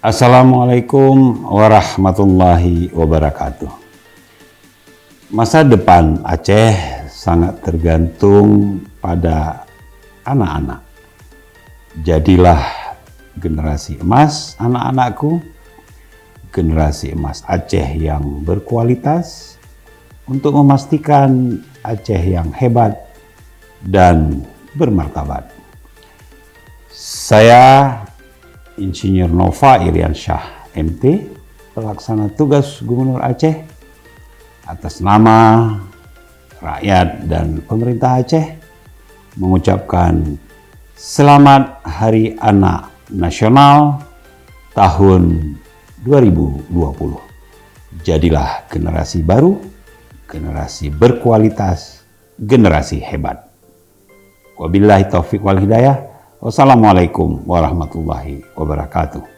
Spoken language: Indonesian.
Assalamualaikum warahmatullahi wabarakatuh. Masa depan Aceh sangat tergantung pada anak-anak. Jadilah generasi emas anak-anakku, generasi emas Aceh yang berkualitas untuk memastikan Aceh yang hebat dan bermartabat. Saya Insinyur Nova Iriansyah MT, pelaksana tugas Gubernur Aceh, atas nama rakyat dan pemerintah Aceh mengucapkan Selamat Hari Anak Nasional tahun 2020. Jadilah generasi baru, generasi berkualitas, generasi hebat. Wabillahi taufiq wal hidayah. Wassalamualaikum warahmatullahi wabarakatuh.